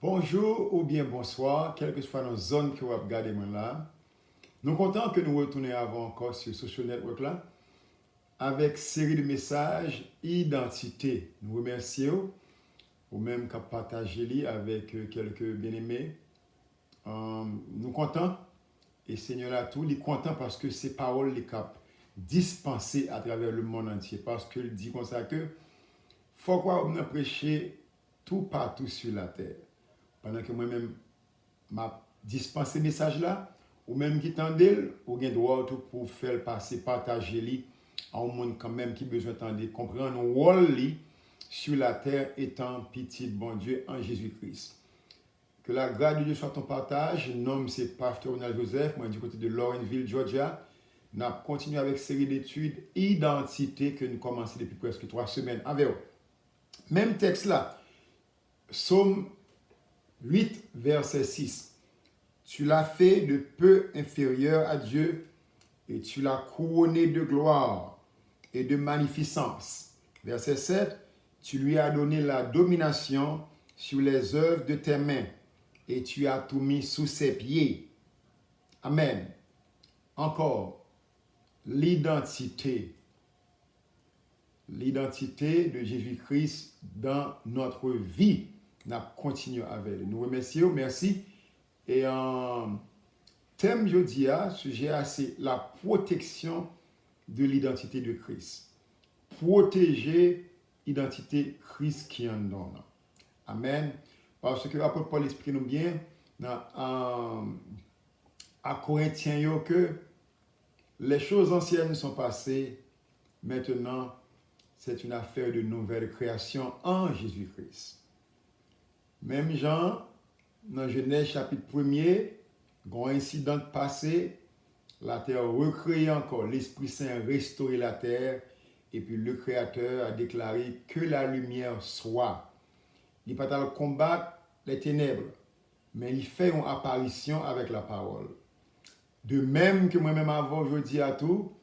Bonjour ou bien bonsoir, quelle que soit nos zones que vous regardez là. Nous sommes contents que nous retournions avant encore sur Social Network là, avec série de messages identité. Nous remercions, ou même qu'à partager avec quelques bien-aimés. Nous sommes contents, et Seigneur a tout, il est content parce que ces paroles les cap dispensées à travers le monde entier. Parce qu'il dit comme ça que, faut quoi on a prêché tout partout sur la terre. Pendant que moi-même, m'a dispensé ce message-là, ou même qui tendait, ou bien droit pour faire passer, partager li, à un monde quand même qui besoin de comprendre le rôle sur la terre étant petit bon Dieu en Jésus-Christ. Que la grâce de Dieu soit ton partage. Nom c'est Pasteur Ronald Joseph, moi du côté de Lawrenceville, Georgia. Nous avons continué avec une série d'études identité que nous commençons depuis presque 3 semaines avec vous. Même texte là, Psaume 8, verset 6. Tu l'as fait de peu inférieur à Dieu et tu l'as couronné de gloire et de magnificence. Verset 7. Tu lui as donné la domination sur les œuvres de tes mains et tu as tout mis sous ses pieds. Amen. Encore, l'identité. L'identité de Jésus-Christ dans notre vie. Nous continuons avec. Nous remercions, merci. Et en thème jeudi, sujet c'est la protection de l'identité de Christ. Protéger l'identité Christ qui en donne. Amen. Parce que l'apôtre Paul explique nous bien à Corinthiens que les choses anciennes sont passées. Maintenant, c'est une affaire de nouvelle création en Jésus-Christ. Même Jean, dans Genèse chapitre 1er, un incident passé, la terre recréée encore, l'Esprit Saint a restauré la terre, et puis le Créateur a déclaré que la lumière soit. Il n'a pas combattre les ténèbres, mais il fait une apparition avec la parole. De même que moi-même avant, je dis à tout,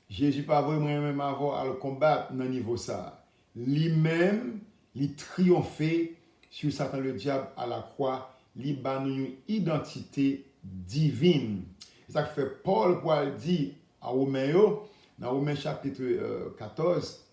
Jésus pas moi-même avant à le combattre dans le niveau ça. Lui-même, il triomphait sur Satan le diable à la croix, il a une identité divine. C'est ça que fait Paul pour dire à Romains, dans Romains chapitre 14,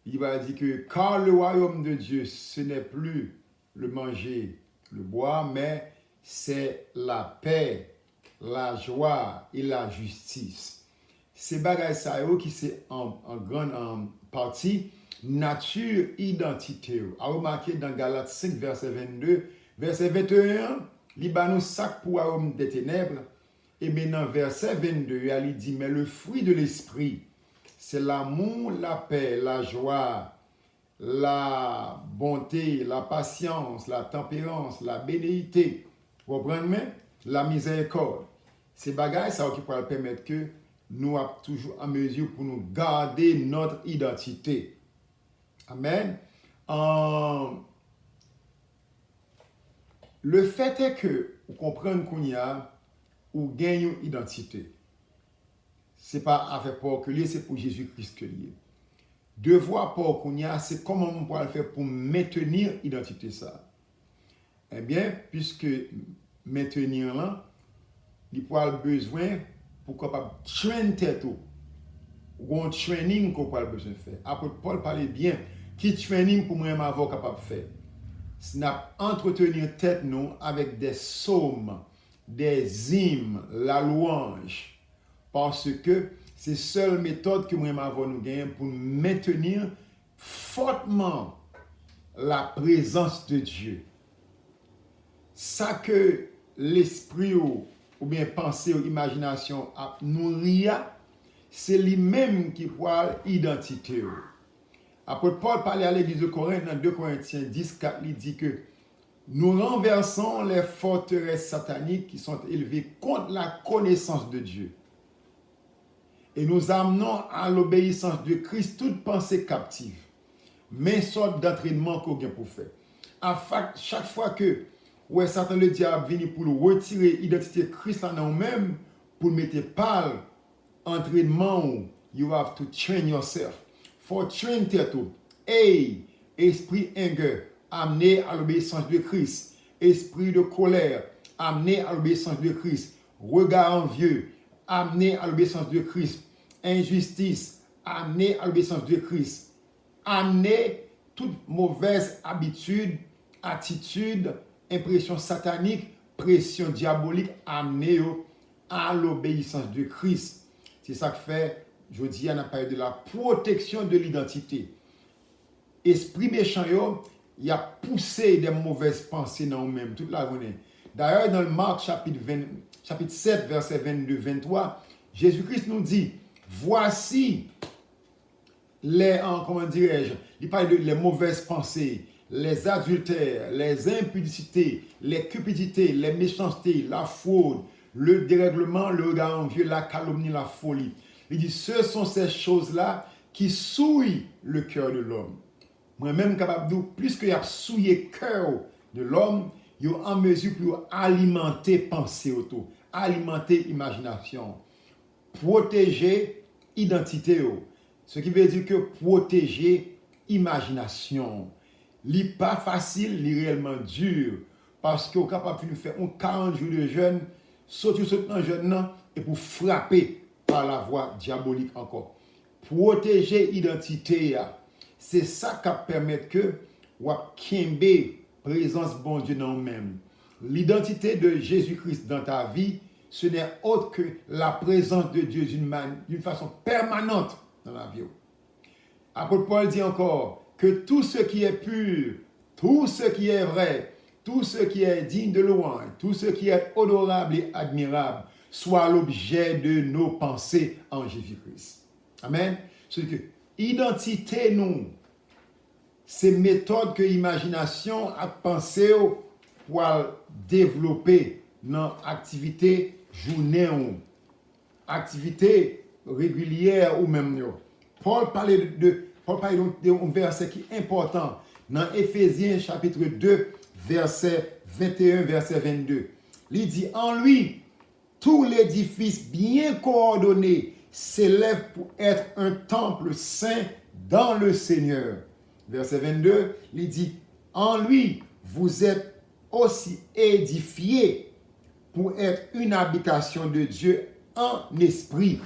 il va dire que car le royaume de Dieu, ce n'est plus le manger, le boire, mais c'est la paix, la joie et la justice. Ces bagages ça qui c'est en grande partie nature identité. A remarqué dans Galates 5 verset 22, verset 21, il ba nous sac pour homme des ténèbres et maintenant verset 22, il dit mais le fruit de l'esprit c'est l'amour, la paix, la joie, la bonté, la patience, la tempérance, la bénédicité. Vous comprenez? La miséricorde. Ces bagages ça qui pourra permettre que nous sommes toujours en mesure pour nous garder notre identité. Amen. Le fait est que vous comprenez qu'on y a ou gagne une identité. Ce n'est pas avec Paul que lié, c'est pour Jésus-Christ que lié. Devoir Paul qu'on y a, c'est comment on pourra le faire pour maintenir l'identité ça. Eh bien, puisque maintenir là, il pourra avoir besoin pour capable traîner tête ou un training qu'on pourra besoin de faire. Après Paul parlait bien qui training pour moi avoir capable de faire. C'est entretenir tête nous avec des psaumes, des hymnes, la louange. Parce que c'est la seule méthode que moi avoir nous gagner pour maintenir fortement la présence de Dieu. Ça que l'esprit ou bien pensée ou imagination a nourri, c'est lui-même qui voit l'identité. Après Paul parlait à l'église de Corinthe, dans 2 Corinthiens 10, 4, il dit que nous renversons les forteresses sataniques qui sont élevées contre la connaissance de Dieu. Et nous amenons à l'obéissance de Christ toute pensée captive. Mais sorte d'entraînement qu'on a pour faire. Chaque fois que Satan le diable vient pour retirer l'identité de Christ en nous-mêmes, pour mettre par entraînement, you have to train yourself. For train tête. Hey, esprit anger, amené à l'obéissance de Christ. esprit de colère, amené à l'obéissance de Christ, regard envieux, amené à l'obéissance de Christ, injustice, amené à l'obéissance de Christ, amener toute mauvaise habitude, attitude, impression satanique, pression diabolique, amener à l'obéissance de Christ. C'est ça que fait, je dis, on a parlé de la protection de l'identité. Esprit méchant, il a poussé des mauvaises pensées dans nous-mêmes toute la journée. D'ailleurs, dans le Marc chapitre 7, verset 22-23, Jésus-Christ nous dit, voici comment dirais-je, il parle de les mauvaises pensées, les adultères, les impudicités, les cupidités, les méchancetés, la fraude, le dérèglement, le regard envieux, la calomnie, la folie. Il dit, ce sont ces choses-là qui souillent le cœur de l'homme. Moi-même, capable de dire, plus qu'il y a souillé le cœur de l'homme, il est en mesure pour alimenter pensée autour, alimenter imagination, protéger identité. Ce qui veut dire que protéger imagination. Ce n'est pas facile, c'est réellement dur. Parce qu'on est capable de faire 40 jours de jeûne, sauter dans jeûne et pour frapper par la voie diabolique encore. Protéger l'identité, c'est ça qui permet que vous ayez présence bon Dieu dans vous-même. L'identité de Jésus-Christ dans ta vie, ce n'est autre que la présence de Dieu d'une façon permanente dans la vie. Apôtre Paul dit encore que tout ce qui est pur, tout ce qui est vrai, tout ce qui est digne de louange, tout ce qui est honorable et admirable, soit l'objet de nos pensées en Jésus-Christ. Amen. C'est que identité, nous, c'est méthode que l'imagination a pensé pour développer dans l'activité journée, activité régulière ou même. Paul parlait d'un verset qui est important dans Éphésiens chapitre 2, verset 21, verset 22. Il dit, en lui, tout l'édifice bien coordonné s'élève pour être un temple saint dans le Seigneur. Verset 22, il dit, en lui, vous êtes aussi édifiés pour être une habitation de Dieu en esprit.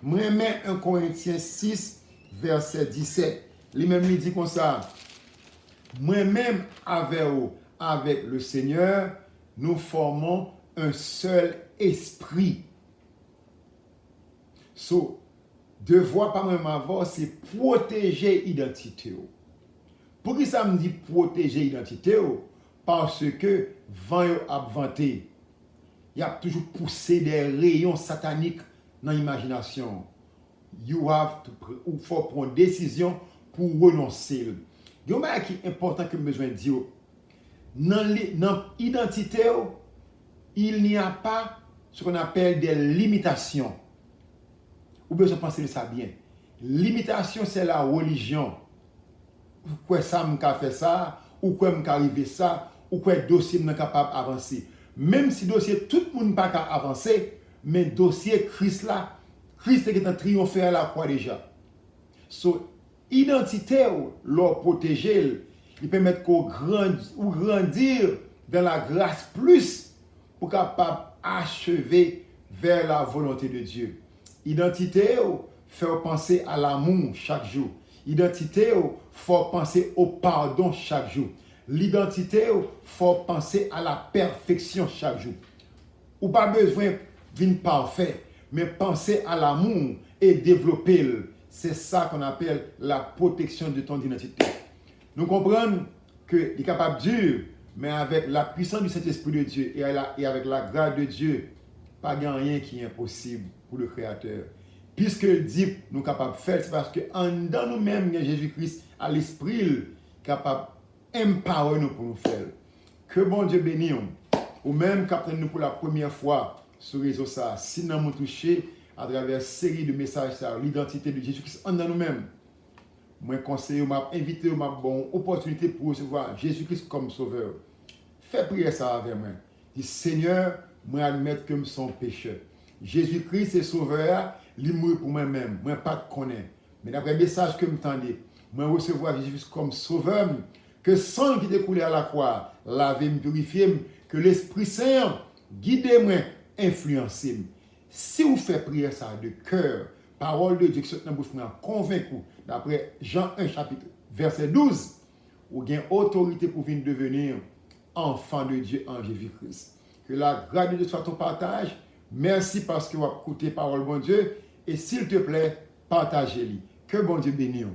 Moi-même, 1 Corinthiens 6, verset 17. Lui-même lui dit comme ça, moi-même avec le Seigneur, nous formons un seul esprit. So, devoir par même avoir, c'est protéger l'identité. Pour qui ça me dit protéger l'identité? Parce que vent a vanté. Il y a toujours poussé des rayons sataniques dans l'imagination. Il faut prendre une décision pour renoncer. Il y a un qui est important que je besoin de dire. Dans l'identité, il n'y a pas ce qu'on appelle des limitations. Vous besoin penser de ça bien. Limitation, c'est la religion. Pourquoi ça m'a fait ça, ou quoi m'a arrivé ça, ou quoi dossier n'est capable d'avancer. Même si dossier tout le monde n'est pas capable d'avancer, mais dossier Christ là, Christ est en triomphé à la croix déjà. So, identité, leur protéger, il permet qu'on grandir dans la grâce plus pour capable achever vers la volonté de Dieu. Identité, faire penser à l'amour chaque jour. Identité, faut penser au pardon chaque jour. L'identité, faut penser à la perfection chaque jour. Ou pas besoin d'une parfait, mais penser à l'amour et développer. C'est ça qu'on appelle la protection de ton identité. Nous comprenons qu'il est capable de Dieu, mais avec la puissance du Saint-Esprit de Dieu et avec la grâce de Dieu, pas rien qui est impossible pour le Créateur. Puisque le dit nous sommes capables de faire, c'est parce que dans nous-mêmes, Jésus-Christ, à l'esprit, capable d'empower nous pour nous faire. Que bon Dieu bénisse, ou même qu'après nous pour la première fois sur le réseau, si nous avons touché à travers une série de messages, l'identité de Jésus-Christ dans nous-mêmes. Moi, conseiller, m'a invité, m'a bonne opportunité pour recevoir Jésus-Christ comme sauveur. Fais prier ça avec moi. Dis Seigneur, moi admettre que je suis pécheur. Jésus-Christ est sauveur, il mourit pour moi-même. Moi, pas de connaître. Mais d'après le message que je m'entendais, moi recevoir Jésus comme sauveur, que sang qui découlait à la croix, laver, purifier, que l'Esprit Saint guide-moi, influence. Si vous faites prière ça de cœur, parole de Dieu qui sont dans bouche convaincu, d'après Jean 1 chapitre verset 12, vous avez autorité pour venir devenir enfant de Dieu en Jésus-Christ. Que la grâce de Dieu soit ton partage. Merci parce que vous avez écouté parole de Dieu. Et s'il te plaît, partagez-les. Que bon Dieu bénisse.